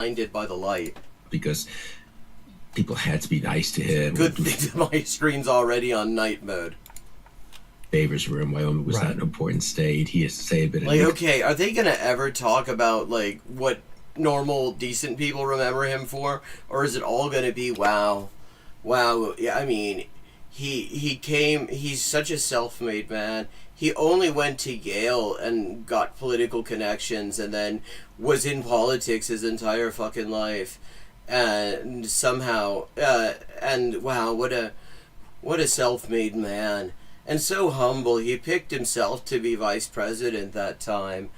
blinded by the light. Because people had to be nice to him. Good thing my screen's already on night mode. Favors room. Wyoming was not an important state. He has to say a bit of like, okay, are they gonna ever talk about like what normal decent people remember him for, or is it all gonna be wow? Yeah, I mean, he's such a self-made man. He only went to Yale and got political connections, and then was in politics his entire fucking life, and somehow and wow, what a self-made man. And so humble. He picked himself to be vice president that time.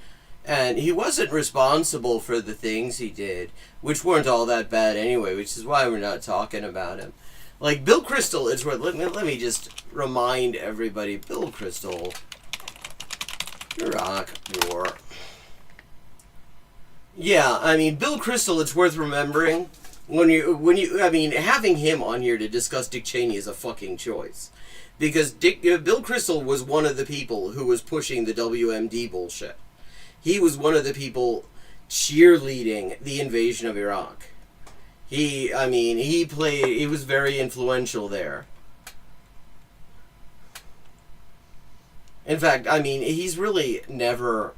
And he wasn't responsible for the things he did, which weren't all that bad anyway, which is why we're not talking about him. Like, Bill Kristol is worth... Let me just remind everybody. Bill Kristol. Iraq War. Yeah, I mean, Bill Kristol, it's worth remembering. I mean, having him on here to discuss Dick Cheney is a fucking choice. Because Bill Kristol was one of the people who was pushing the WMD bullshit. He was one of the people cheerleading the invasion of Iraq. He was very influential there. In fact, I mean, he's really never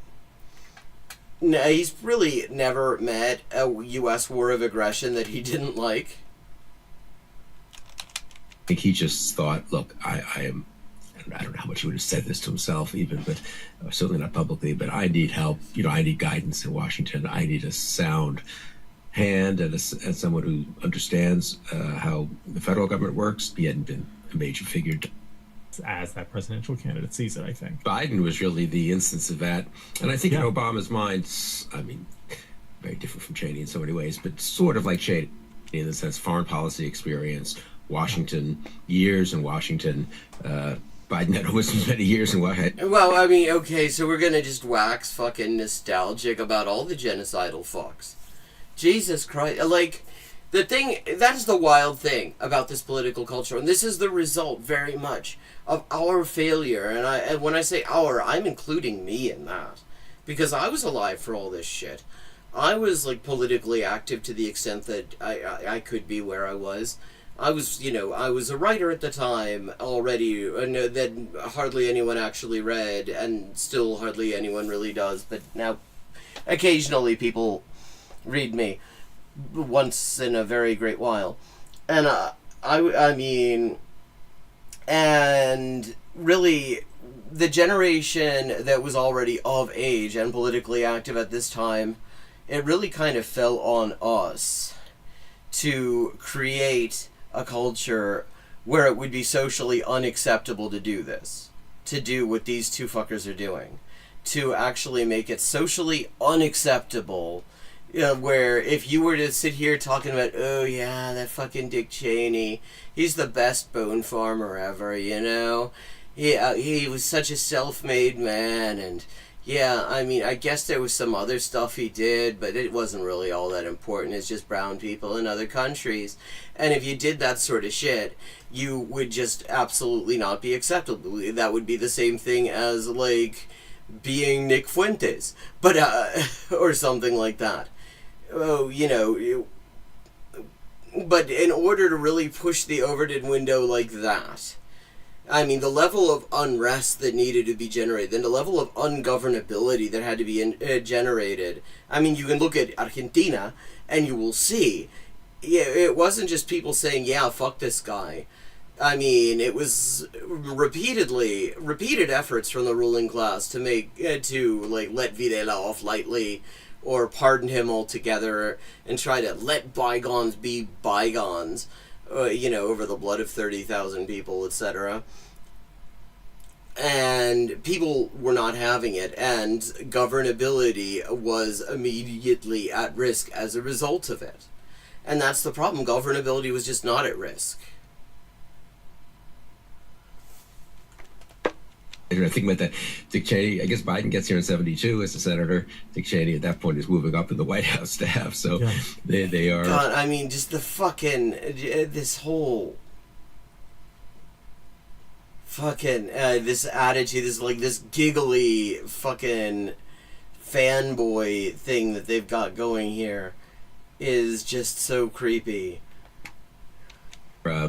met a U.S. war of aggression that he didn't like. I think he just thought, look, I don't know how much he would have said this to himself even, but certainly not publicly, but I need help. I need guidance in Washington. I need a sound hand and someone who understands how the federal government works. He hadn't been a major figure as that presidential candidate sees it, I think. Biden was really the instance of that. And I think in Obama's mind, I mean, very different from Cheney in so many ways, but sort of like Cheney in the sense foreign policy experience, Washington, years in Washington. Biden had almost as many years in Washington. Well, I mean, okay, so we're gonna just wax fucking nostalgic about all the genocidal fucks. Jesus Christ. Like, that's the wild thing about this political culture, and this is the result very much of our failure, and when I say our, I'm including me in that. Because I was alive for all this shit. I was, like, politically active to the extent that I could be where I was. I was a writer at the time already, that hardly anyone actually read, and still hardly anyone really does, but now occasionally people read me once in a very great while. And I mean, and really, the generation that was already of age and politically active at this time, it really kind of fell on us to create a culture where it would be socially unacceptable to do this. To do what these two fuckers are doing. To actually make it socially unacceptable. Where if you were to sit here talking about, oh yeah, that fucking Dick Cheney, he's the best bone farmer ever, he was such a self-made man, and yeah, I mean, I guess there was some other stuff he did, but it wasn't really all that important. It's just brown people in other countries. And if you did that sort of shit, you would just absolutely not be acceptable. That would be the same thing as, like, being Nick Fuentes, but, or something like that. Oh, but in order to really push the Overton window like that, I mean, the level of unrest that needed to be generated, and the level of ungovernability that had to be generated. I mean, you can look at Argentina, and you will see, it wasn't just people saying, yeah, fuck this guy. I mean, it was repeated efforts from the ruling class to let Videla off lightly, or pardon him altogether, and try to let bygones be bygones. Over the blood of 30,000 people, etc. And people were not having it, and governability was immediately at risk as a result of it. And that's the problem. Governability was just not at risk. I think about that. Dick Cheney, I guess Biden gets here in 1972 as a senator. Dick Cheney at that point is moving up in the White House staff, so they are... God, I mean, just the fucking... this whole... fucking... this attitude, this giggly fucking fanboy thing that they've got going here. is just so creepy. They're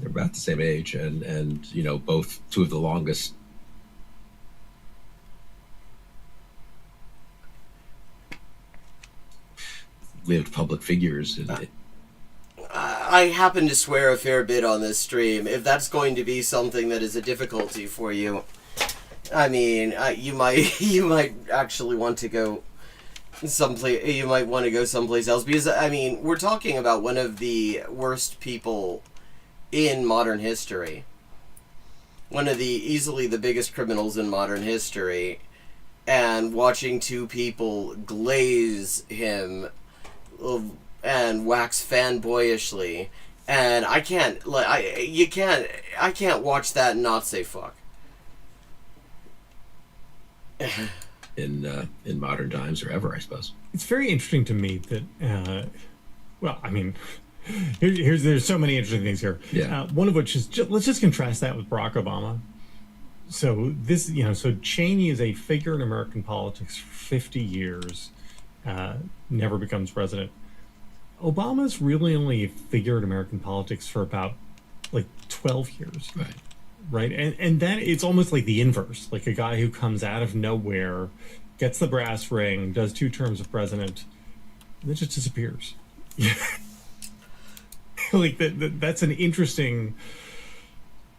about the same age, and you know, both two of the longest lived public figures. I happen to swear a fair bit on this stream. If that's going to be something that is a difficulty for you, I mean, you might actually want to go someplace. You might want to go someplace else, because I mean, we're talking about one of the worst people in modern history. One of the easily the biggest criminals in modern history, and watching two people glaze him and wax fanboyishly, and I can't watch that and not say fuck. In modern times, or ever, I suppose. It's very interesting to me that, well, I mean, there's so many interesting things here. Yeah. One of which is, let's just contrast that with Barack Obama. So this, so Cheney is a figure in American politics for 50 years, never becomes president. Obama's really only a figure in American politics for about, 12 years. Right. Right, and then it's almost like the inverse, like a guy who comes out of nowhere, gets the brass ring, does 2 terms of president, and then just disappears. That's an interesting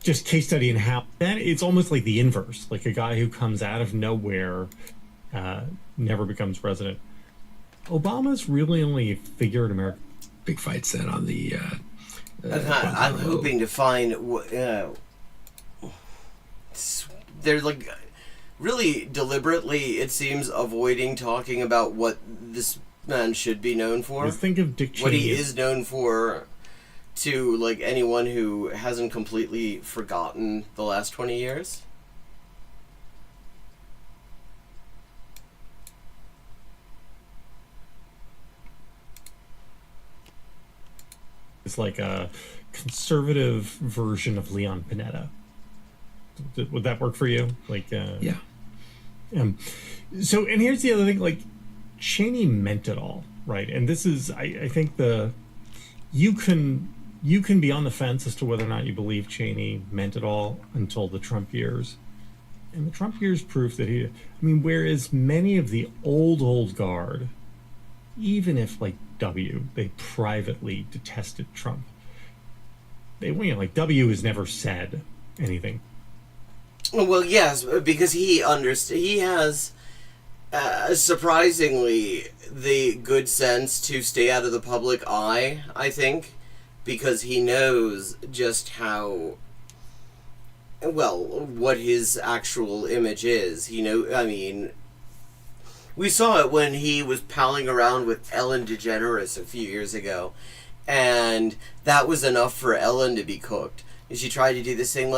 just case study in how then it's almost like the inverse, like a guy who comes out of nowhere, never becomes president. Obama's really only a figure in America. Big fights then on the. I'm hoping to find. They're really deliberately, it seems, avoiding talking about what this man should be known for. Just think of Dick Cheney. What he is known for to anyone who hasn't completely forgotten the last 20 years. It's like a conservative version of Leon Panetta. Would that work for you? Yeah. So, and here's the other thing, Cheney meant it all, right? And this is, I think you can be on the fence as to whether or not you believe Cheney meant it all until the Trump years. And the Trump years prove that whereas many of the old guard, even if they privately detested Trump, W has never said anything. Well, yes, because he has surprisingly the good sense to stay out of the public eye, I think, because he knows just how, what his actual image is. We saw it when he was palling around with Ellen DeGeneres a few years ago, and that was enough for Ellen to be cooked. And she tried to do this thing,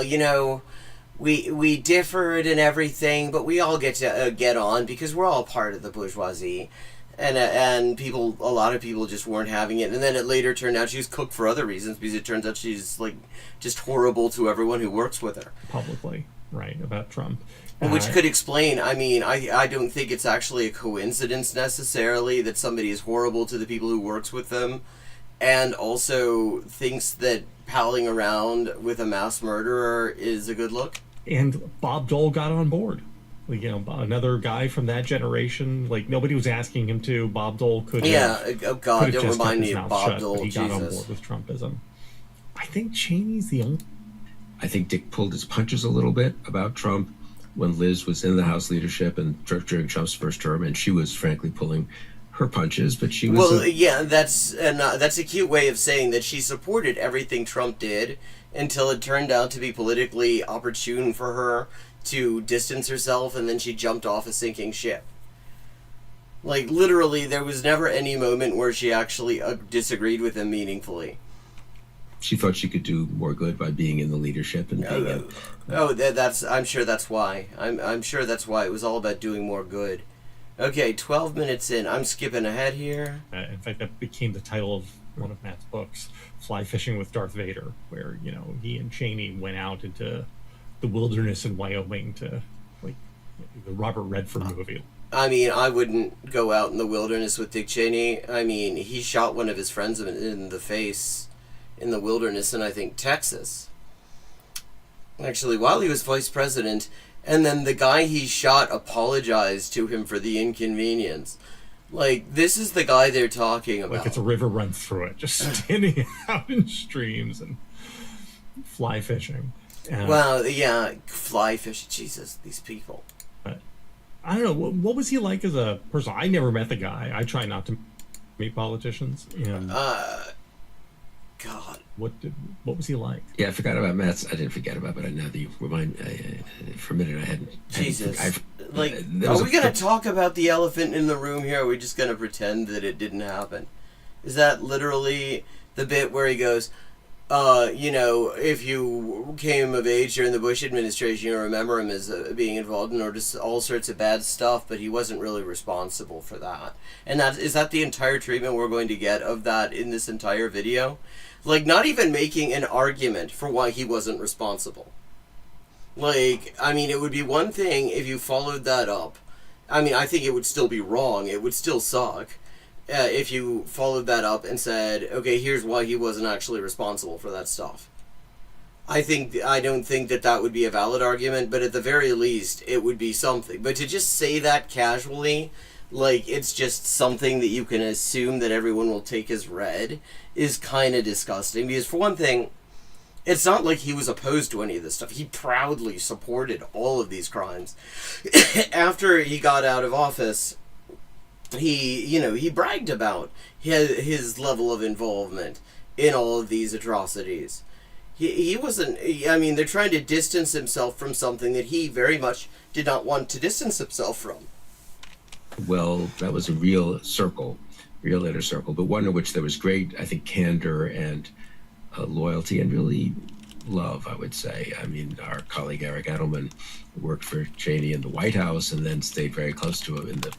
we differed and everything, but we all get to get on because we're all part of the bourgeoisie, and a lot of people just weren't having it. And then it later turned out she was cooked for other reasons, because it turns out she's just horrible to everyone who works with her publicly, right, about Trump. Which could explain, I don't think it's actually a coincidence necessarily that somebody is horrible to the people who works with them, and also thinks that palling around with a mass murderer is a good look. And Bob Dole got on board. Another guy from that generation, nobody was asking him to. Bob Dole could have. Oh God, don't remind me of Bob Dole. He got on board with Trumpism. I think Cheney's the only. I think Dick pulled his punches a little bit about Trump when Liz was in the House leadership and during Trump's first term, and she was frankly pulling her punches, but she was. That's a cute way of saying that she supported everything Trump did until it turned out to be politically opportune for her to distance herself, and then she jumped off a sinking ship. Literally, there was never any moment where she actually disagreed with him meaningfully. She thought she could do more good by being in the leadership and being I'm sure that's why. I'm sure that's why it was all about doing more good. Okay, 12 minutes in. I'm skipping ahead here. In fact, that became the title of one of Matt's books, Fly Fishing with Darth Vader, where, he and Cheney went out into the wilderness in Wyoming to, the Robert Redford movie. I mean, I wouldn't go out in the wilderness with Dick Cheney. I mean, he shot one of his friends in the face in the wilderness in, I think, Texas. Actually, while he was vice president, and then the guy he shot apologized to him for the inconvenience. Like, this is the guy they're talking about. Like it's a river runs through it, just standing out in streams and fly fishing. Well, yeah, fly fishing. Jesus, these people. I don't know. What was he like as a person? I never met the guy. I try not to meet politicians. And God. What was he like? Yeah, I forgot about Matt's. I didn't forget about, but now that you remind, for a minute I hadn't. Jesus. Are we going to talk about the elephant in the room here, or are we just going to pretend that it didn't happen? Is that literally the bit where he goes, if you came of age during the Bush administration, you remember him as being involved in all sorts of bad stuff, but he wasn't really responsible for that. And is that the entire treatment we're going to get of that in this entire video? Like, not even making an argument for why he wasn't responsible. Like, I mean, it would be one thing if you followed that up. I mean, I think it would still be wrong. It would still suck. If you followed that up and said, okay, here's why he wasn't actually responsible for that stuff. I don't think that would be a valid argument, but at the very least, it would be something. But to just say that casually, like it's just something that you can assume that everyone will take as read, is kind of disgusting. Because for one thing, it's not like he was opposed to any of this stuff. He proudly supported all of these crimes. After he got out of office, he bragged about his level of involvement in all of these atrocities. He wasn't, I mean, they're trying to distance himself from something that he very much did not want to distance himself from. Well, that was a real inner circle, but one in which there was great, I think, candor and loyalty and really love, I would say. I mean, our colleague Eric Edelman worked for Cheney in the White House and then stayed very close to him in the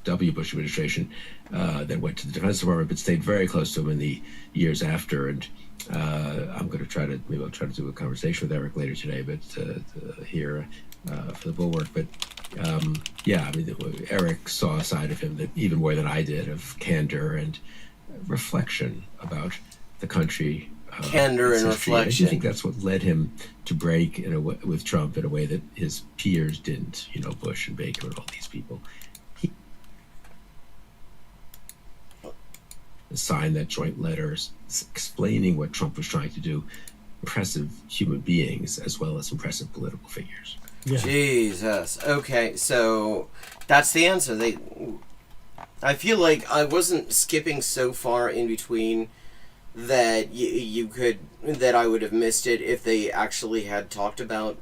W. Bush administration, then went to the Defense Department, but stayed very close to him in the years after. And I'm going to maybe I'll try to do a conversation with Eric later today, but here for the Bulwark. But yeah, I mean, Eric saw a side of him that even more than I did, of candor and reflection about the country. Candor and reflection. I think that's what led him to break with Trump in a way that his peers didn't. Bush and Baker and all these people. Signed that joint letter explaining what Trump was trying to do. Impressive human beings as well as impressive political figures. Yeah. Jesus. Okay, so that's the answer. I feel like I wasn't skipping so far in between that that I would have missed it if they actually had talked about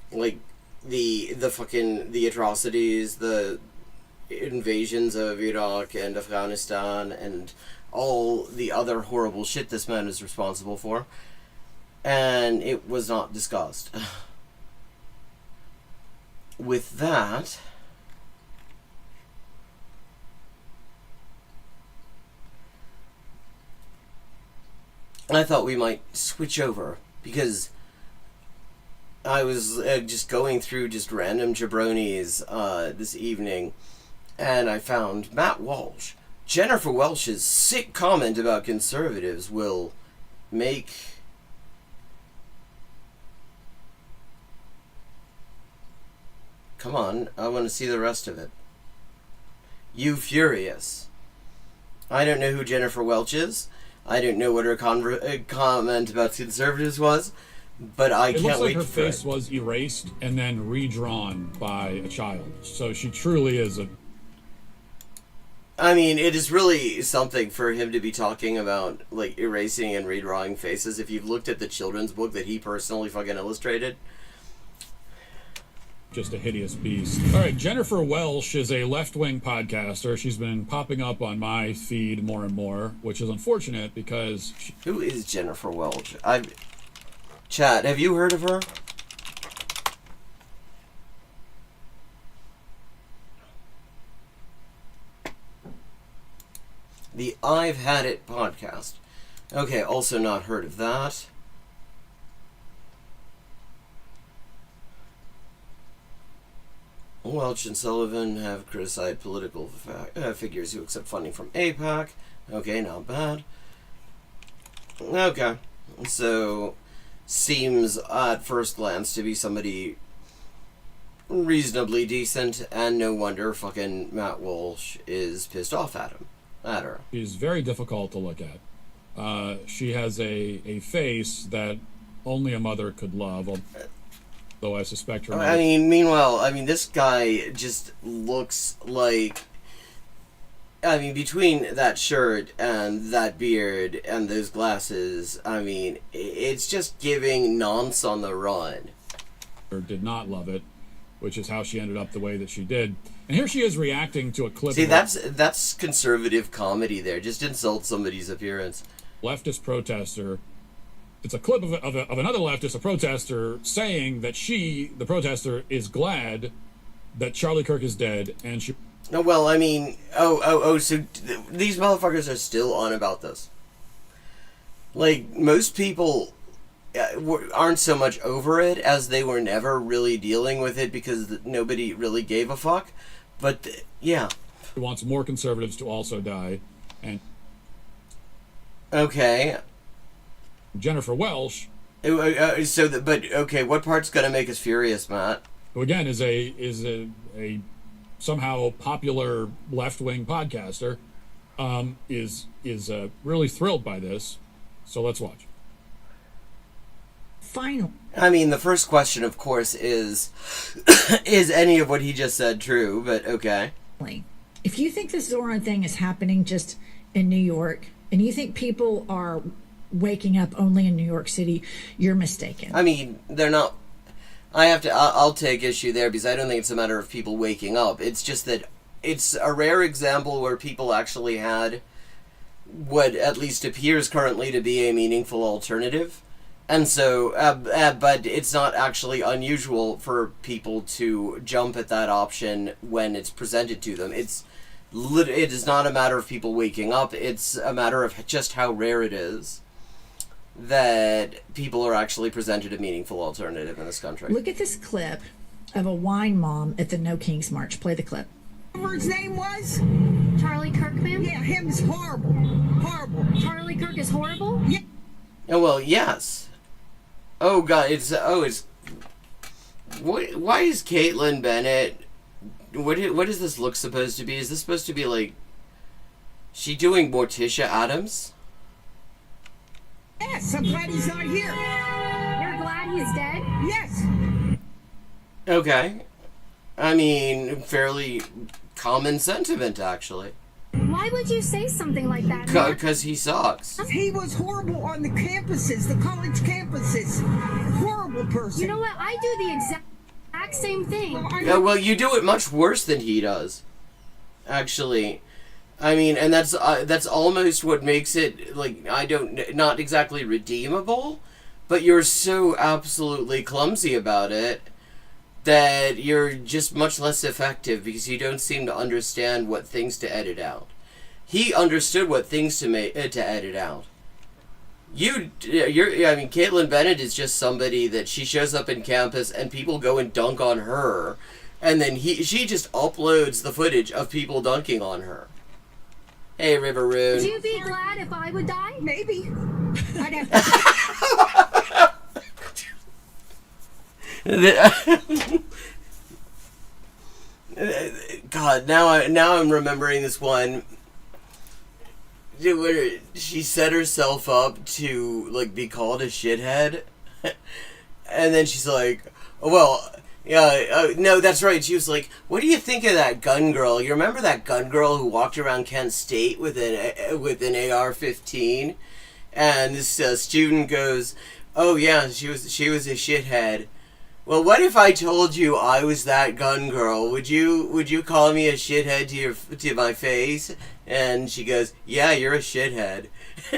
like the atrocities, the invasions of Iraq and Afghanistan and all the other horrible shit this man is responsible for, and it was not discussed. With that, I thought we might switch over because I was just going through just random jabronis this evening, and I found Matt Walsh. Jennifer Welsh's sick comment about conservatives will make come on, I want to see the rest of it. You furious. I don't know who Jennifer Welch is. I don't know what her comment about conservatives was, but I can't wait for it. It looks like her face was erased and then redrawn by a child. So she truly is a... I mean, it is really something for him to be talking about, like, erasing and redrawing faces. If you've looked at the children's book that he personally fucking illustrated. Just a hideous beast. All right, Jennifer Welsh is a left-wing podcaster. She's been popping up on my feed more and more, which is unfortunate because... Who is Jennifer Welch? Chad, have you heard of her? The I've Had It podcast. Okay, also not heard of that. Welch and Sullivan have criticized political figures who accept funding from AIPAC. Okay, not bad. Okay, so seems at first glance to be somebody reasonably decent, and no wonder fucking Matt Walsh is pissed off at her. She's very difficult to look at. She has a face that only a mother could love, though I suspect her mother... Meanwhile, this guy just looks like... between that shirt and that beard and those glasses, it's just giving nonce on the run. Did not love it, which is how she ended up the way that she did. And here she is reacting to a clip. See, that's conservative comedy there. Just insult somebody's appearance. Leftist protester. It's a clip of another leftist, a protester, saying that she, the protester, is glad that Charlie Kirk is dead, and she... No, well, so these motherfuckers are still on about this. Like, most people aren't so much over it as they were never really dealing with it because nobody really gave a fuck. But, yeah. She wants more conservatives to also die, and... Okay. Jennifer Welsh... okay, what part's gonna make us furious, Matt? Who, again, is a somehow popular left-wing podcaster, is really thrilled by this. So let's watch. Final. The first question, of course, is any of what he just said true? But okay. If you think this Zoran thing is happening just in New York, and you think people are waking up only in New York City, you're mistaken. They're not... I'll take issue there because I don't think it's a matter of people waking up. It's just that it's a rare example where people actually had what at least appears currently to be a meaningful alternative. And so, but it's not actually unusual for people to jump at that option when it's presented to them. It is not a matter of people waking up. It's a matter of just how rare it is that people are actually presented a meaningful alternative in this country. Look at this clip of a wine mom at the No Kings March. Play the clip. Whatever his name was? Charlie Kirk, ma'am? Yeah, him is horrible. Horrible. Charlie Kirk is horrible? Yeah. Oh, well, yes. Oh, God, why is Caitlin Bennett... What is this look supposed to be? Is this supposed to be, like... She doing Morticia Adams? Yes, I'm glad he's not here. You're glad he's dead? Yes. Okay. Fairly common sentiment, actually. Why would you say something like that? Because he sucks. He was horrible on the campuses, the college campuses. Horrible person. You know what? I do the exact same thing. Yeah, well, you do it much worse than he does. Actually. And that's almost what makes it, not exactly redeemable, but you're so absolutely clumsy about it that you're just much less effective because you don't seem to understand what things to edit out. He understood what things to edit out. Caitlin Bennett is just somebody that she shows up in campus and people go and dunk on her, and then she just uploads the footage of people dunking on her. Hey, Riveroon. Would you be glad if I would die? Maybe. I'd have to... God, now I'm remembering this one where she set herself up to be called a shithead, and then she's like, well, yeah, no, that's right. She was like, what do you think of that gun girl? You remember that gun girl who walked around Kent State with an AR-15? And this student goes, oh yeah, she was a shithead. Well, what if I told you I was that gun girl? Would you call me a shithead to my face? And she goes, yeah, you're a shithead.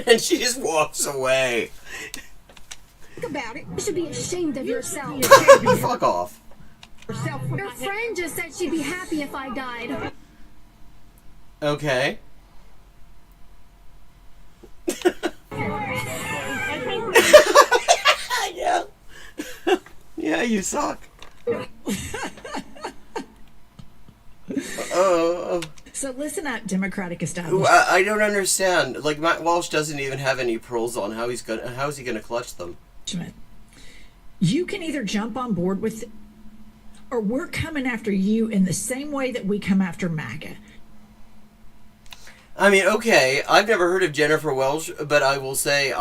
And she just walks away. Think about it. You should be ashamed of yourself. Fuck off. Your friend just said she'd be happy if I died. Okay. Yeah. Yeah, you suck. So listen up, Democratic establishment. I don't understand. Like, Matt Walsh doesn't even have any pearls on. How is he gonna clutch them? You can either jump on board with, or we're coming after you in the same way that we come after MAGA. I mean, okay, I've never heard of Jennifer Welsh, but I will say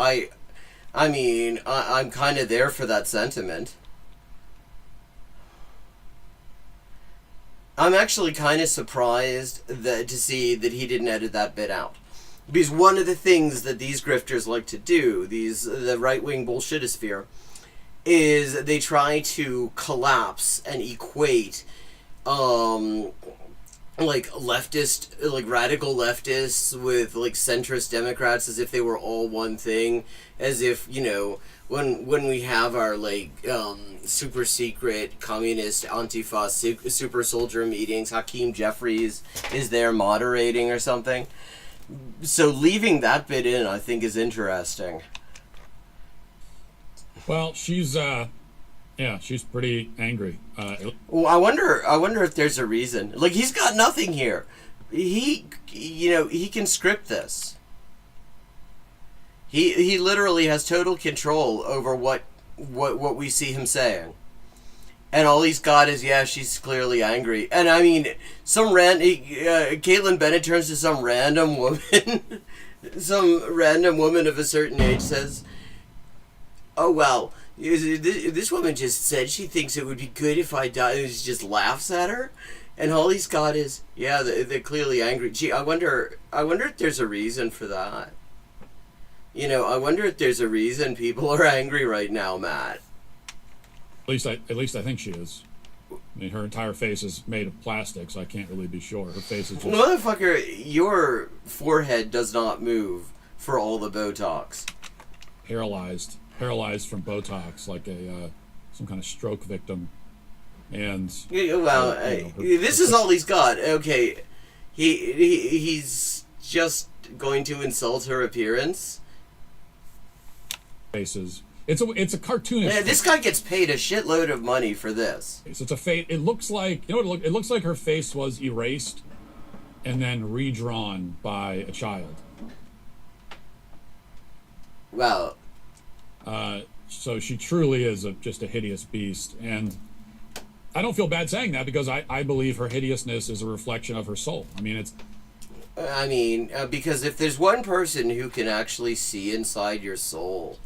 I'm kind of there for that sentiment. I'm actually kind of surprised to see that he didn't edit that bit out. Because one of the things that these grifters like to do, the right-wing bullshitosphere, is they try to collapse and equate like radical leftists with like centrist Democrats as if they were all one thing, as if, you know, when we have our like super secret communist Antifa super soldier meetings, Hakeem Jeffries is there moderating or something. So leaving that bit in, I think, is interesting. Well, she's pretty angry. Well, I wonder if there's a reason. Like, he's got nothing here. He can script this. He literally has total control over what we see him saying. And all he's got is, yeah, she's clearly angry. And I mean, Caitlin Bennett turns to some random woman, of a certain age, says, "Oh, well, this woman just said she thinks it would be good if I die." And she just laughs at her. And all he's got is, yeah, they're clearly angry. Gee, I wonder if there's a reason for that. You know, I wonder if there's a reason people are angry right now, Matt. At least I think she is. I mean, her entire face is made of plastic, so I can't really be sure. Her face is just... Motherfucker, your forehead does not move for all the Botox. Paralyzed from Botox, like some kind of stroke victim. And well, this is all he's got. Okay, he's just going to insult her appearance. Faces. It's a cartoonish. Yeah, this guy gets paid a shitload of money for this. So it's a face. It looks like, you know what it looks like her face was erased and then redrawn by a child. Wow. So she truly is just a hideous beast, and I don't feel bad saying that because I believe her hideousness is a reflection of her soul. I mean, because if there's one person who can actually see inside your soul,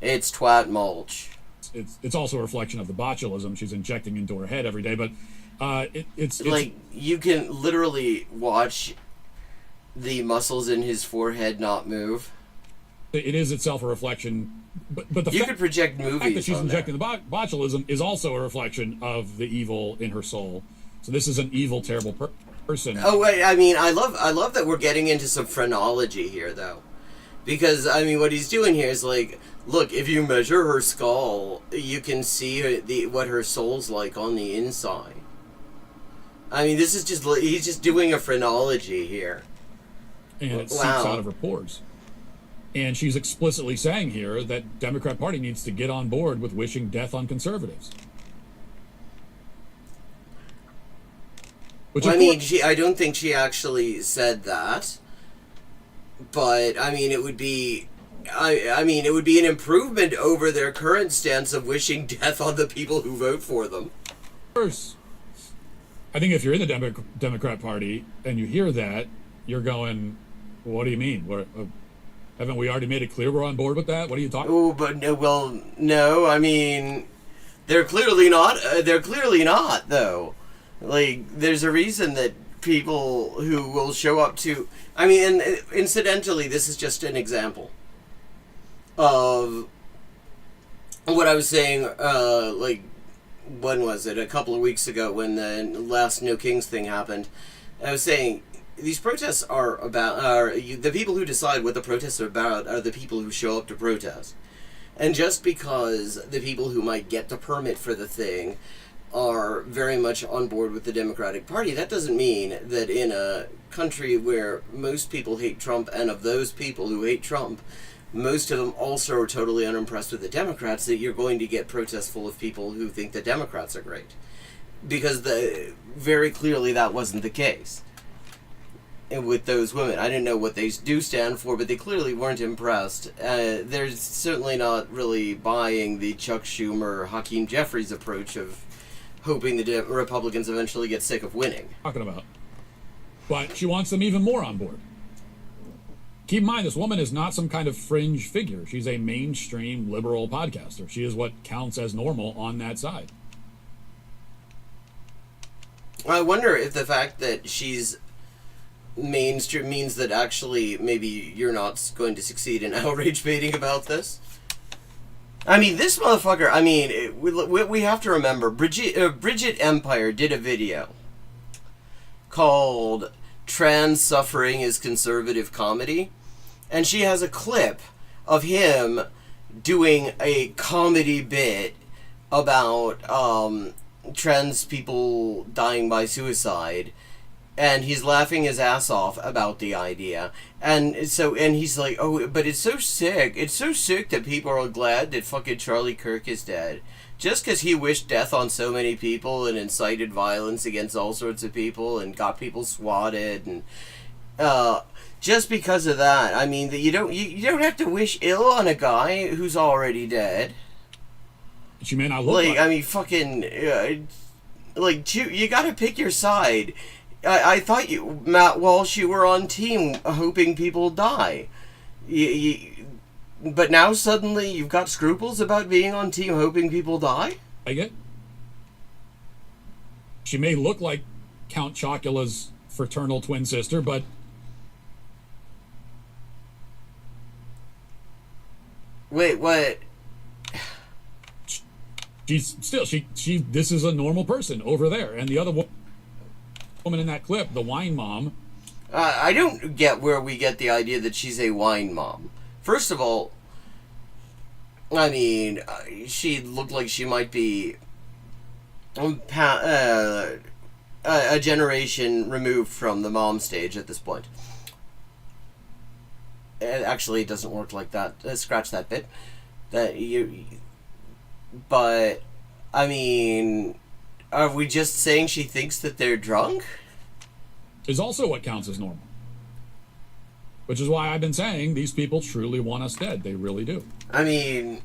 it's Twat Mulch. It's also a reflection of the botulism she's injecting into her head every day. But it's like, you can literally watch the muscles in his forehead not move. It is itself a reflection. But the you could project movies. The fact that she's injecting there. the botulism is also a reflection of the evil in her soul. So this is an evil, terrible person. Oh wait, I mean, I love that we're getting into some phrenology here, though, because I mean, what he's doing here is like, look, if you measure her skull, you can see what her soul's like on the inside. I mean, this is he's just doing a phrenology here. And it seeps out of her pores. And she's explicitly saying here that Democrat Party needs to get on board with wishing death on conservatives. Which, I mean, I don't think she actually said that. But I mean, it would be it would be an improvement over their current stance of wishing death on the people who vote for them. Of course. I think if you're in the Democrat Party and you hear that, you're going, what do you mean? Haven't we already made it clear we're on board with that? What are you talking about? Oh, but no. I mean, they're clearly not. They're clearly not, though. Like, there's a reason that people who will show up to... I mean, and incidentally, this is just an example of what I was saying, like, when was it? A couple of weeks ago when the last No Kings thing happened. I was saying... These protests the people who decide what the protests are about are the people who show up to protest. And just because the people who might get the permit for the thing are very much on board with the Democratic Party, that doesn't mean that in a country where most people hate Trump, and of those people who hate Trump, most of them also are totally unimpressed with the Democrats, that you're going to get protests full of people who think the Democrats are great. because very clearly that wasn't the case. And with those women, I didn't know what they do stand for, but they clearly weren't impressed. They're certainly not really buying the Chuck Schumer, Hakeem Jeffries approach of hoping the Republicans eventually get sick of winning. Talking about. But she wants them even more on board. Keep in mind, this woman is not some kind of fringe figure. She's a mainstream liberal podcaster. She is what counts as normal on that side. I wonder if the fact that she's mainstream means that actually maybe you're not going to succeed in outrage baiting about this. I mean, this motherfucker, I mean, we have to remember, Bridget Empire did a video called Trans Suffering is Conservative Comedy, and she has a clip of him doing a comedy bit about trans people dying by suicide, and he's laughing his ass off about the idea. And he's like, oh, but it's so sick. It's so sick that people are glad that fucking Charlie Kirk is dead. Just because he wished death on so many people and incited violence against all sorts of people and got people swatted. And just because of that, I mean, you don't have to wish ill on a guy who's already dead. She may not look like... I mean, fucking... you gotta pick your side. I thought you, Matt Walsh, you were on team hoping people die. But now suddenly you've got scruples about being on team hoping people die? I get. She may look like Count Chocula's fraternal twin sister, but wait, what? She's still she. This is a normal person over there, and the other woman in that clip, the wine mom. I don't get where we get the idea that she's a wine mom. First of all, I mean, she looked like she might be a generation removed from the mom stage at this point. Actually, it doesn't work like that. Scratch that bit. But, I mean, are we just saying she thinks that they're drunk? Is also what counts as normal. Which is why I've been saying these people truly want us dead. They really do. I mean,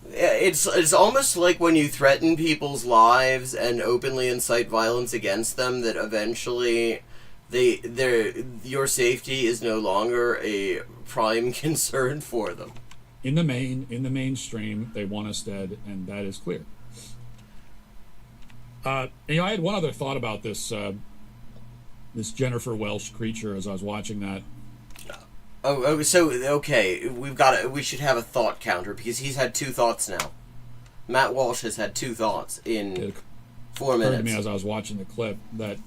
it's almost like when you threaten people's lives and openly incite violence against them, that eventually your safety is no longer a prime concern for them. In the mainstream, they want us dead, and that is clear. I had one other thought about this Jennifer Welsh creature as I was watching that. Okay, we should have a thought counter because he's had 2 thoughts now. Matt Walsh has had 2 thoughts in 4 minutes. To me as I was watching the clip that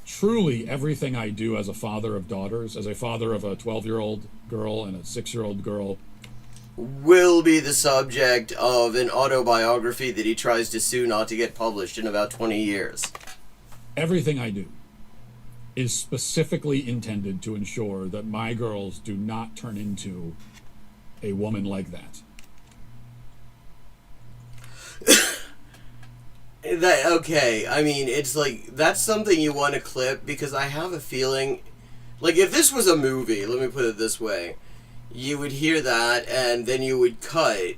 truly everything I do as a father of daughters, as a father of a 12-year-old girl and a 6-year-old girl, will be the subject of an autobiography that he tries to sue not to get published in about 20 years. Everything I do is specifically intended to ensure that my girls do not turn into a woman like that. Okay, I mean, it's like, that's something you want to clip, because I have a feeling, like, if this was a movie, let me put it this way, you would hear that, and then you would cut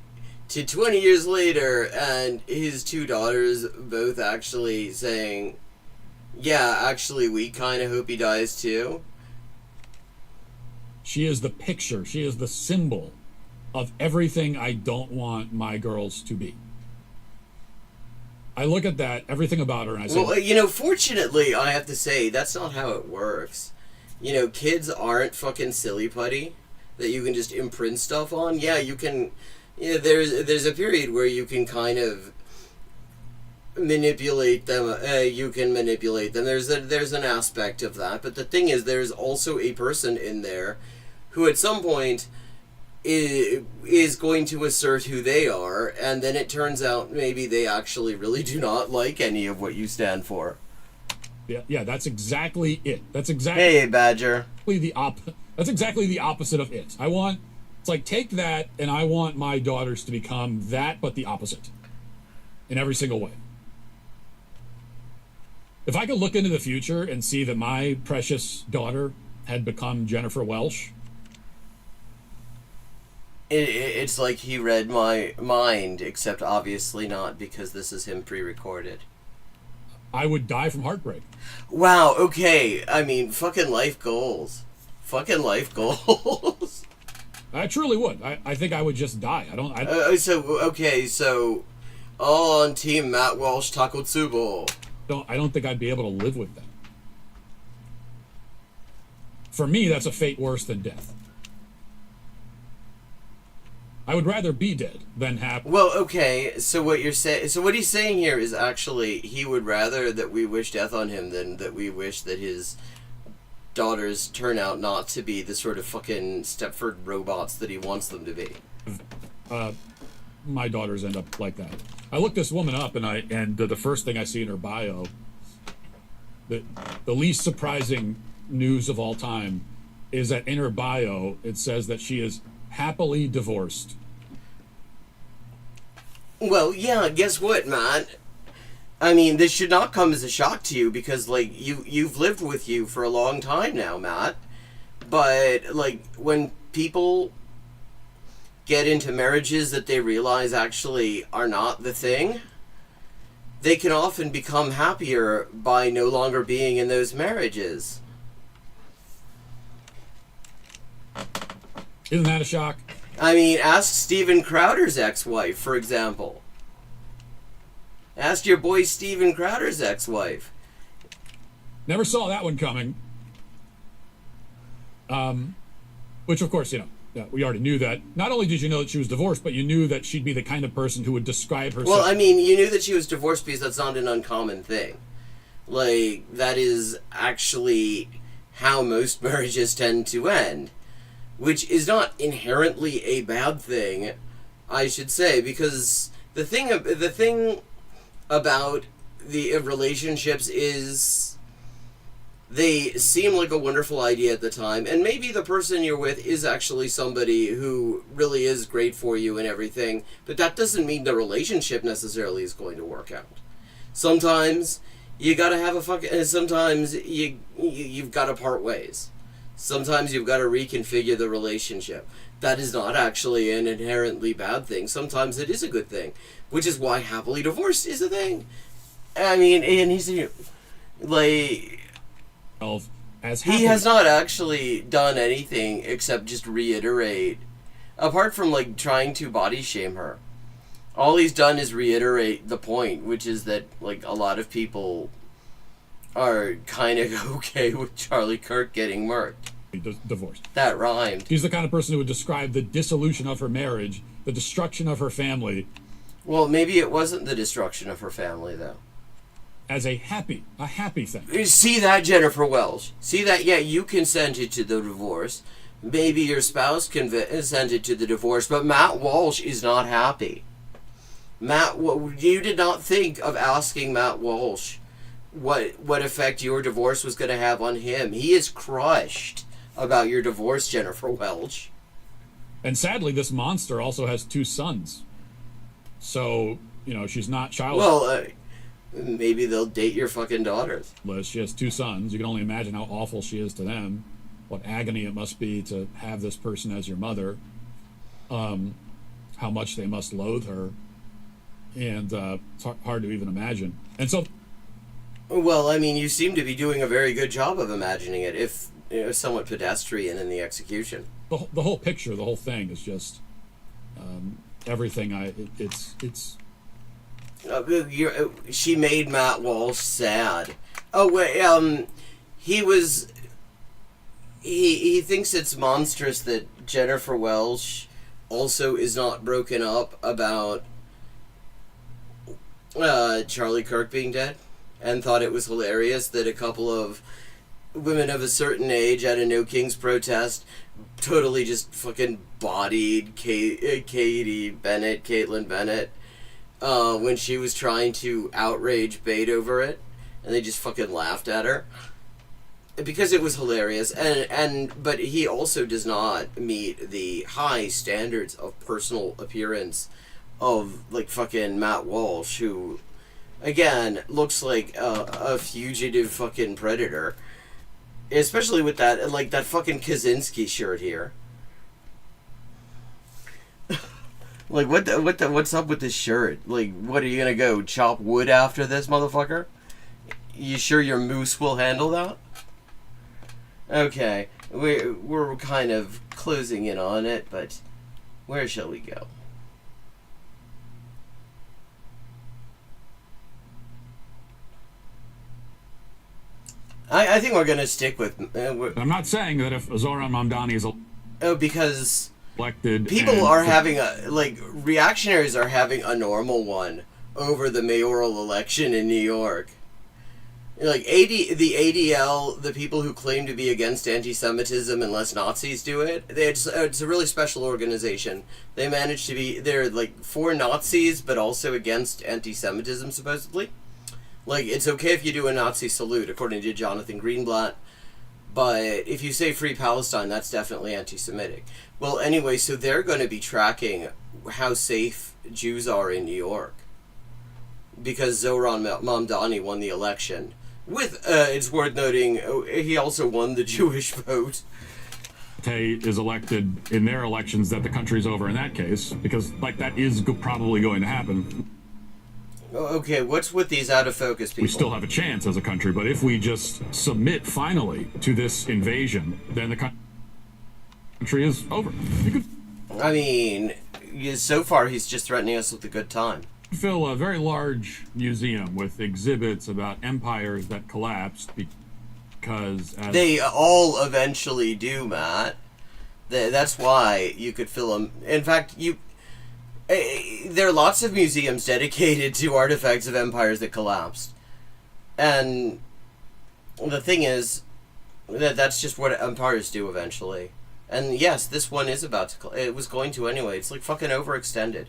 to 20 years later, and his 2 daughters both actually saying, yeah, actually, we kind of hope he dies too. She is the picture, she is the symbol of everything I don't want my girls to be. I look at that, everything about her, and I say... Well, fortunately, I have to say, that's not how it works. Kids aren't fucking silly putty that you can just imprint stuff on. Yeah, you can... there's a period where you can kind of manipulate them. You can manipulate them. There's an aspect of that. But the thing is, there's also a person in there who at some point is going to assert who they are, and then it turns out maybe they actually really do not like any of what you stand for. Yeah, that's exactly it. That's exactly... Hey, Badger. That's exactly the opposite of it. It's like, take that, and I want my daughters to become that, but the opposite. in every single way. If I could look into the future and see that my precious daughter had become Jennifer Welsh, It's like he read my mind, except obviously not, because this is him pre-recorded. I would die from heartbreak. Wow, okay. I mean, fucking life goals. Fucking life goals. I truly would. I think I would just die. So, all on Team Matt Walsh Takotsubo. I don't think I'd be able to live with that. For me, that's a fate worse than death. I would rather be dead than happy. Well, okay, so what you're saying, so what he's saying here is actually he would rather that we wish death on him than that we wish that his daughters turn out not to be the sort of fucking Stepford robots that he wants them to be. My daughters end up like that. I looked this woman up, and the first thing I see in her bio, the least surprising news of all time, is that in her bio it says that she is happily divorced. Well, yeah, guess what, man? I mean, this should not come as a shock to you because, like, you've lived with you for a long time now, Matt. But, like, when people get into marriages that they realize actually are not the thing, they can often become happier by no longer being in those marriages. Isn't that a shock? I mean, ask Steven Crowder's ex-wife, for example. Ask your boy Steven Crowder's ex-wife. Never saw that one coming. Which, of course, we already knew that. Not only did you know that she was divorced, but you knew that she'd be the kind of person who would describe herself. Well, I mean, you knew that she was divorced because that's not an uncommon thing. Like, that is actually how most marriages tend to end. Which is not inherently a bad thing, I should say, because the thing about the relationships is they seem like a wonderful idea at the time, and maybe the person you're with is actually somebody who really is great for you and everything, but that doesn't mean the relationship necessarily is going to work out. Sometimes you gotta have sometimes you've gotta part ways. Sometimes you've got to reconfigure the relationship. That is not actually an inherently bad thing. Sometimes it is a good thing, which is why happily divorced is a thing. I mean, and he's like, he has not actually done anything except just reiterate, apart from like trying to body shame her. All he's done is reiterate the point, which is that like a lot of people are kind of okay with Charlie Kirk getting murked. Divorced. That rhymed. He's the kind of person who would describe the dissolution of her marriage, the destruction of her family. Well, maybe it wasn't the destruction of her family, though. As a happy thing. See that, Jennifer Welsh? See that? Yeah, you consented to the divorce. Maybe your spouse consented to the divorce, but Matt Walsh is not happy. You did not think of asking Matt Walsh what effect your divorce was going to have on him. He is crushed about your divorce, Jennifer Welsh. And sadly, this monster also has 2 sons. So, she's not childless. Well, maybe they'll date your fucking daughters. She has 2 sons. You can only imagine how awful she is to them. What agony it must be to have this person as your mother. How much they must loathe her. And it's hard to even imagine. And so... Well, I mean, you seem to be doing a very good job of imagining it, if somewhat pedestrian in the execution. The whole picture, the whole thing is just everything. She made Matt Walsh sad. Oh wait, he thinks it's monstrous that Jennifer Welsh also is not broken up about Charlie Kirk being dead. And thought it was hilarious that a couple of women of a certain age at a No Kings protest totally just fucking bodied Caitlin Bennett, when she was trying to outrage Bate over it, and they just fucking laughed at her. Because it was hilarious, but he also does not meet the high standards of personal appearance of like fucking Matt Walsh, who again looks like a fugitive fucking predator, especially with that like that fucking Kaczynski shirt here. Like what's up with this shirt? Like, what are you gonna go chop wood after this, motherfucker? You sure your moose will handle that? Okay, we're kind of closing in on it, but where shall we go? I think we're gonna stick with. I'm not saying that if Zoran Mamdani is because elected, people are having reactionaries are having a normal one over the mayoral election in New York. Like the ADL, the people who claim to be against anti-Semitism unless Nazis do it, it's a really special organization. They manage to be, they're like for Nazis but also against anti-Semitism supposedly. Like, it's okay if you do a Nazi salute, according to Jonathan Greenblatt, but if you say Free Palestine, that's definitely anti-Semitic. Well, anyway, so they're going to be tracking how safe Jews are in New York because Zoran Mamdani won the election. With, it's worth noting, he also won the Jewish vote. Is elected in their elections, that the country's over in that case, because, like, that is probably going to happen. Okay, what's with these out of focus people? We still have a chance as a country, but if we just submit finally to this invasion, then the country is over. You could, I mean, so far he's just threatening us with a good time. Fill a very large museum with exhibits about empires that collapsed because they all eventually do, Matt. That's why you could fill them. In fact, there are lots of museums dedicated to artifacts of empires that collapsed, and the thing is that's just what empires do eventually. And yes, this one is about to. It was going to anyway. It's like fucking overextended.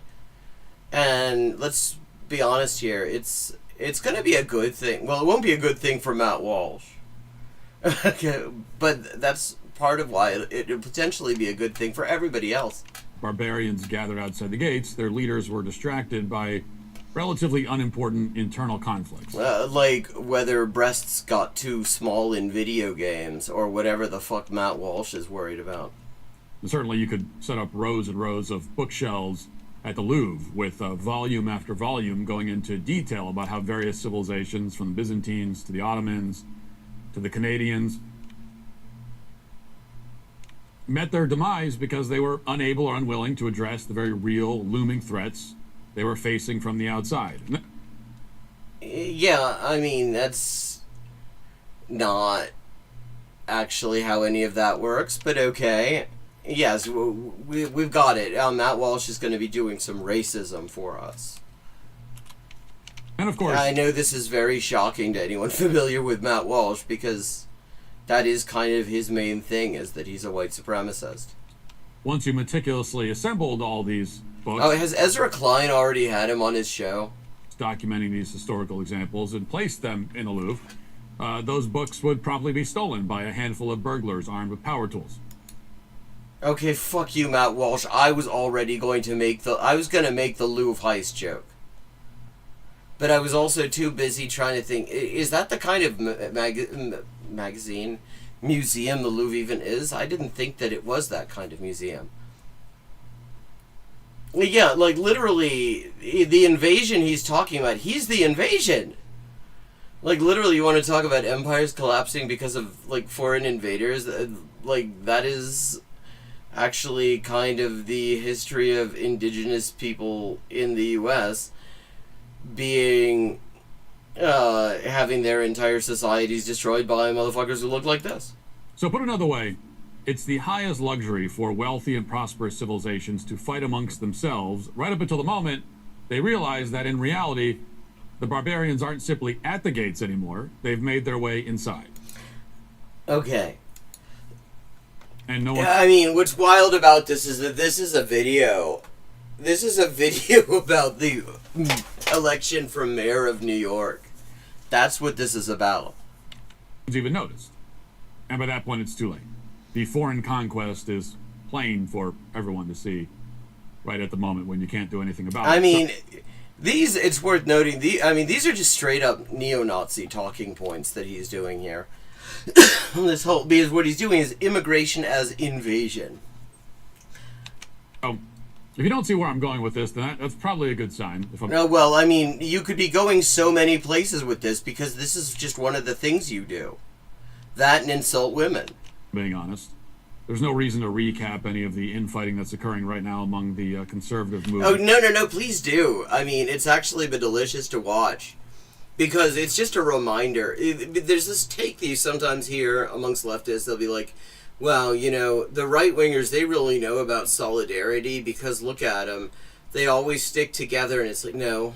And let's be honest here, it's going to be a good thing. Well, it won't be a good thing for Matt Walsh. Okay, but that's part of why it'll potentially be a good thing for everybody else. Barbarians gathered outside the gates. Their leaders were distracted by relatively unimportant internal conflicts. Like whether breasts got too small in video games or whatever the fuck Matt Walsh is worried about. And certainly you could set up rows and rows of bookshelves at the Louvre with volume after volume going into detail about how various civilizations, from the Byzantines to the Ottomans to the Canadians, met their demise because they were unable or unwilling to address the very real looming threats they were facing from the outside. Yeah, I mean, that's not actually how any of that works, but okay. Yes, we've got it. Matt Walsh is going to be doing some racism for us. And of course, I know this is very shocking to anyone familiar with Matt Walsh because that is kind of his main thing, is that he's a white supremacist. Once you meticulously assembled all these books... Oh, has Ezra Klein already had him on his show? Documenting these historical examples and placed them in the Louvre, those books would probably be stolen by a handful of burglars armed with power tools. Okay, fuck you, Matt Walsh. I was already going to make the Louvre heist joke. But I was also too busy trying to think, is that the kind of museum the Louvre even is? I didn't think that it was that kind of museum. Yeah, like literally, the invasion he's talking about, he's the invasion! Like literally, you want to talk about empires collapsing because of like foreign invaders? Like that is actually kind of the history of indigenous people in the U.S. being having their entire societies destroyed by motherfuckers who look like this. So put another way, it's the highest luxury for wealthy and prosperous civilizations to fight amongst themselves right up until the moment they realize that in reality the barbarians aren't simply at the gates anymore, they've made their way inside. Okay. And no one... I mean, what's wild about this is that this is a video. This is a video about the election for mayor of New York. That's what this is about. Even noticed. And by that point, it's too late. The foreign conquest is plain for everyone to see. right at the moment when you can't do anything about it. I mean, it's worth noting, these are just straight up neo-Nazi talking points that he's doing here. Because what he's doing is immigration as invasion. Oh, if you don't see where I'm going with this, then that's probably a good sign. No, well, I mean, you could be going so many places with this because this is just one of the things you do. That and insult women. Being honest. There's no reason to recap any of the infighting that's occurring right now among the conservative movement. Oh, no, please do. I mean, it's actually been delicious to watch. Because it's just a reminder. There's this take that you sometimes hear amongst leftists. They'll be like, well, you know, the right-wingers, they really know about solidarity because look at them. They always stick together, and it's like, no.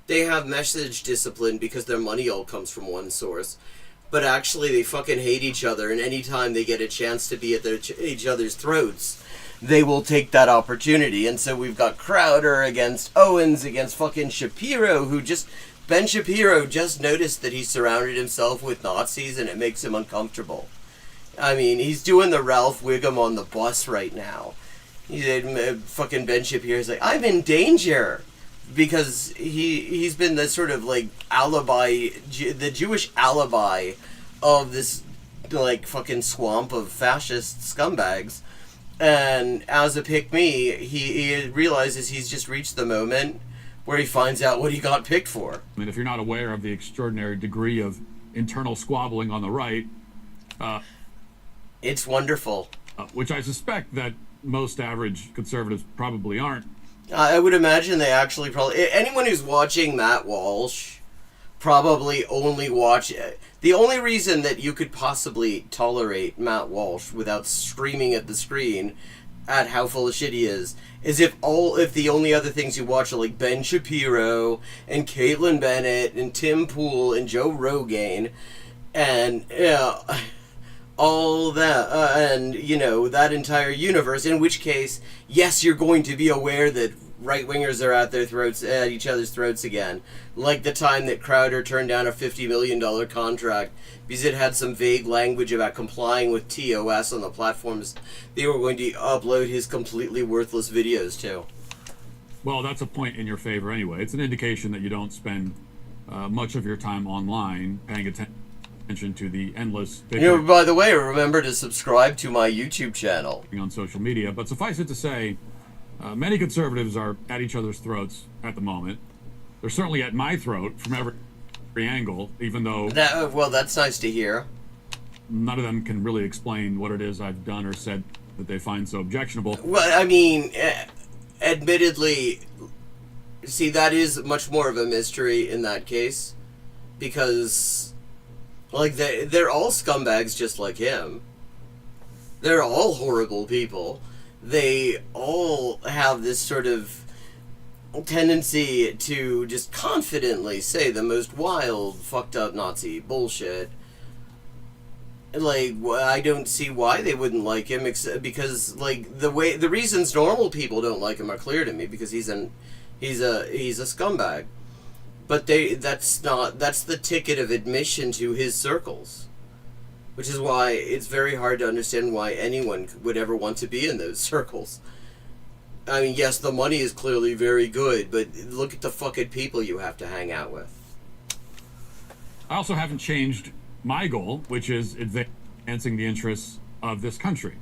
They have message discipline because their money all comes from one source. But actually, they fucking hate each other, and anytime they get a chance to be at each other's throats, they will take that opportunity. And so we've got Crowder against Owens against fucking Shapiro, Ben Shapiro just noticed that he surrounded himself with Nazis, and it makes him uncomfortable. I mean, he's doing the Ralph Wiggum on the bus right now. Fucking Ben Shapiro's like, I'm in danger! Because he's been the sort of like alibi, the Jewish alibi of this like fucking swamp of fascist scumbags, and as a pick-me, he realizes he's just reached the moment where he finds out what he got picked for. I mean, if you're not aware of the extraordinary degree of internal squabbling on the right, it's wonderful. Which I suspect that most average conservatives probably aren't. I would imagine they actually anyone who's watching Matt Walsh probably only watch it. The only reason that you could possibly tolerate Matt Walsh without screaming at the screen at how full of shit he is if the only other things you watch are like Ben Shapiro and Caitlin Bennett and Tim Pool and Joe Rogan and all that, and, you know, that entire universe, in which case, yes, you're going to be aware that right-wingers are at each other's throats again. Like the time that Crowder turned down a $50 million contract because it had some vague language about complying with TOS on the platforms they were going to upload his completely worthless videos to. Well, that's a point in your favor anyway. It's an indication that you don't spend much of your time online paying attention to the endless... You know, by the way, remember to subscribe to my YouTube channel. ...on social media. But suffice it to say, many conservatives are at each other's throats at the moment. They're certainly at my throat from every angle, even though... Well, that's nice to hear. None of them can really explain what it is I've done or said that they find so objectionable. Well, I mean, admittedly, see, that is much more of a mystery in that case. Because... like, they're all scumbags just like him. They're all horrible people. They all have this sort of tendency to just confidently say the most wild, fucked up Nazi bullshit. Like, I don't see why they wouldn't like him, because, like, the reasons normal people don't like him are clear to me, because he's a scumbag. But that's the ticket of admission to his circles. Which is why it's very hard to understand why anyone would ever want to be in those circles. I mean, yes, the money is clearly very good, but look at the fucking people you have to hang out with. I also haven't changed my goal, which is advancing the interests of this country.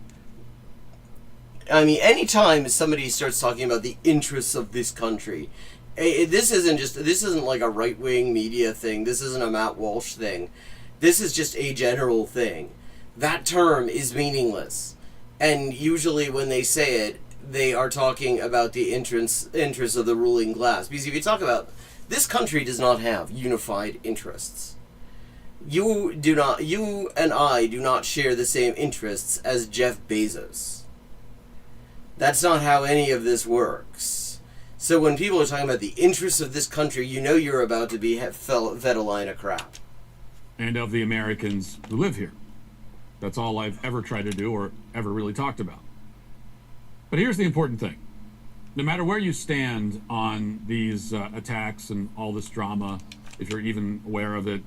I mean, anytime somebody starts talking about the interests of this country... This isn't like a right-wing media thing. This isn't a Matt Walsh thing. This is just a general thing. That term is meaningless. And usually when they say it, they are talking about the interests of the ruling class. Because if you talk about, this country does not have unified interests. You and I do not share the same interests as Jeff Bezos. That's not how any of this works. So when people are talking about the interests of this country, you know you're about to be fed a line of crap. And of the Americans who live here. That's all I've ever tried to do or ever really talked about. But here's the important thing. No matter where you stand on these attacks and all this drama, if you're even aware of it,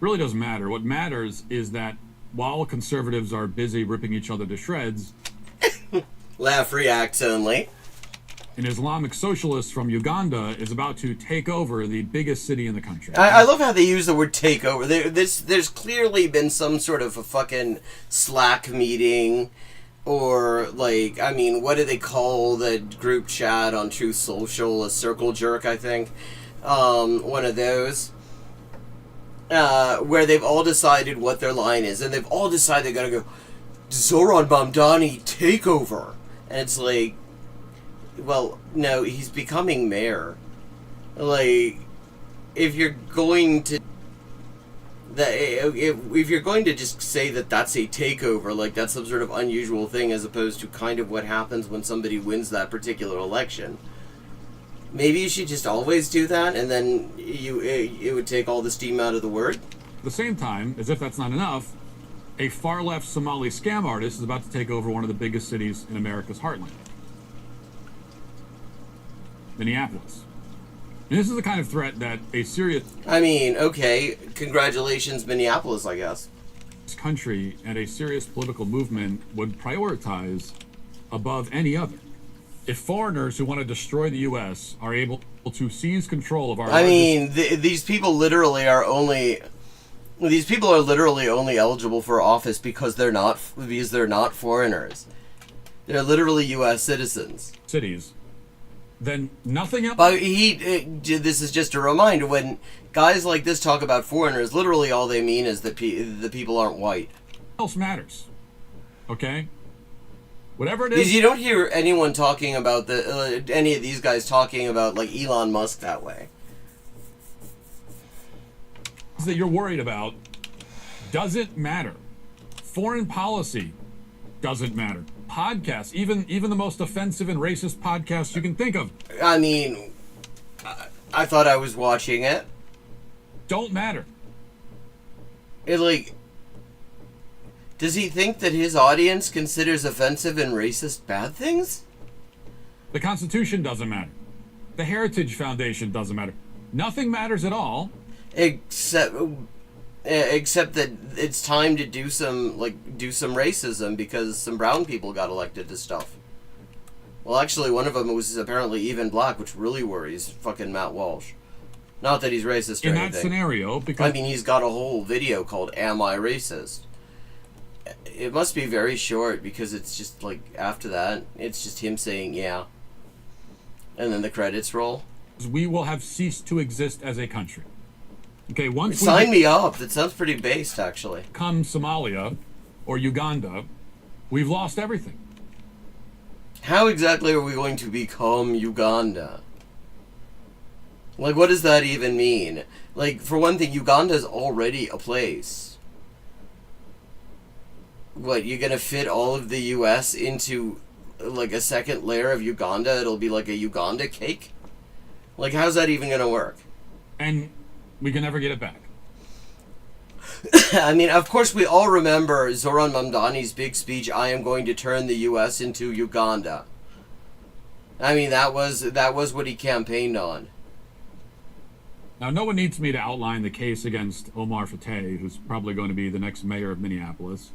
really doesn't matter. What matters is that while conservatives are busy ripping each other to shreds, Laugh reacts only. An Islamic socialist from Uganda is about to take over the biggest city in the country. I love how they use the word takeover. There's clearly been some sort of a fucking Slack meeting, or like, I mean, what do they call the group chat on Truth Social? A circle jerk, I think. One of those. Where they've all decided what their line is, and they've all decided they're gonna go, Zoran Mamdani takeover. And it's like, well, no, he's becoming mayor. Like, if you're going to if you're going to just say that that's a takeover, like that's some sort of unusual thing, as opposed to kind of what happens when somebody wins that particular election, maybe you should just always do that, and then it would take all the steam out of the word. At the same time, as if that's not enough, a far-left Somali scam artist is about to take over one of the biggest cities in America's heartland. Minneapolis. And this is the kind of threat that a serious... I mean, okay, congratulations, Minneapolis, I guess. ...country and a serious political movement would prioritize above any other. If foreigners who want to destroy the U.S. are able to seize control of our... I mean, these people literally are only... These people are literally only eligible for office because they're not foreigners. They're literally U.S. citizens. Cities. Then nothing else... But this is just a reminder, when guys like this talk about foreigners, literally all they mean is that the people aren't white. Else matters. Okay? Whatever it is... Because you don't hear anyone talking about any of these guys talking about, like, Elon Musk that way. ...that you're worried about doesn't matter. Foreign policy doesn't matter. Podcasts, even the most offensive and racist podcasts you can think of. I mean, I thought I was watching it. Don't matter. It, like... Does he think that his audience considers offensive and racist bad things? The Constitution doesn't matter. The Heritage Foundation doesn't matter. Nothing matters at all. Except that it's time to do some racism, because some brown people got elected to stuff. Well, actually, one of them was apparently even black, which really worries fucking Matt Walsh. Not that he's racist or anything. In that scenario, because... I mean, he's got a whole video called Am I Racist? It must be very short, because it's just, like, after that, it's just him saying, yeah. And then the credits roll. We will have ceased to exist as a country. Okay, once Sign me up. That sounds pretty based, actually. Come Somalia or Uganda, we've lost everything. How exactly are we going to become Uganda? Like, what does that even mean? Like, for one thing, Uganda's already a place. What, you're gonna fit all of the U.S. into, like, a second layer of Uganda? It'll be like a Uganda cake? Like, how's that even gonna work? And we can never get it back. I mean, of course, we all remember Zoran Mamdani's big speech, I am going to turn the U.S. into Uganda. I mean, that was what he campaigned on. Now, no one needs me to outline the case against Omar Fateh, who's probably going to be the next mayor of Minneapolis.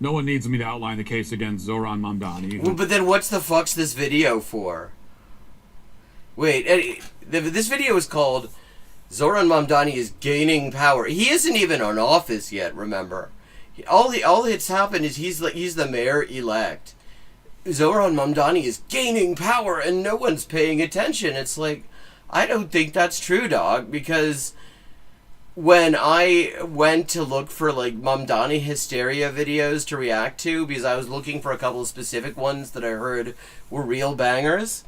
No one needs me to outline the case against Zoran Mamdani. Well, but then what's the fuck's this video for? Wait, this video is called... Zoran Mamdani is gaining power. He isn't even in office yet, remember. All that's happened is he's the mayor-elect. Zoran Mamdani is gaining power and no one's paying attention. It's like, I don't think that's true, dog, because when I went to look for, like, Mamdani hysteria videos to react to, because I was looking for a couple of specific ones that I heard were real bangers,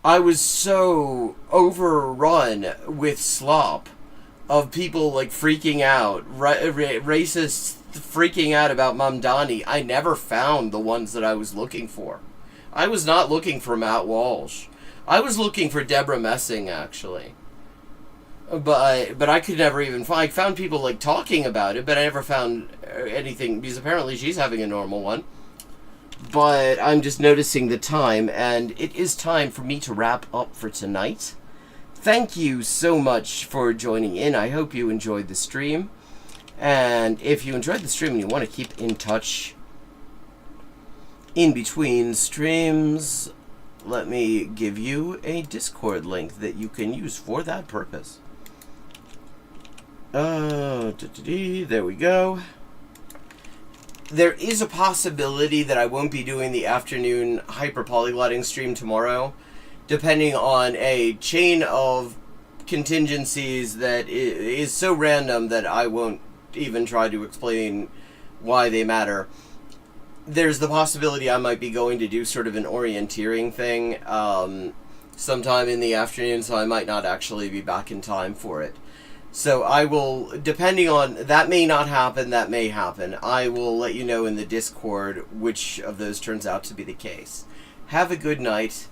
I was so overrun with slop of people, like, freaking out, racists freaking out about Mamdani. I never found the ones that I was looking for. I was not looking for Matt Walsh. I was looking for Deborah Messing, actually. But I could never even find... I found people, like, talking about it, but I never found anything, because apparently she's having a normal one. But I'm just noticing the time, and it is time for me to wrap up for tonight. Thank you so much for joining in. I hope you enjoyed the stream. And if you enjoyed the stream and you want to keep in touch in between streams, let me give you a Discord link that you can use for that purpose. There we go. There is a possibility that I won't be doing the afternoon hyperpolyglotting stream tomorrow, depending on a chain of contingencies that is so random that I won't even try to explain why they matter. There's the possibility I might be going to do sort of an orienteering thing sometime in the afternoon, so I might not actually be back in time for it. So I will, depending on, that may not happen, that may happen. I will let you know in the Discord which of those turns out to be the case. Have a good night.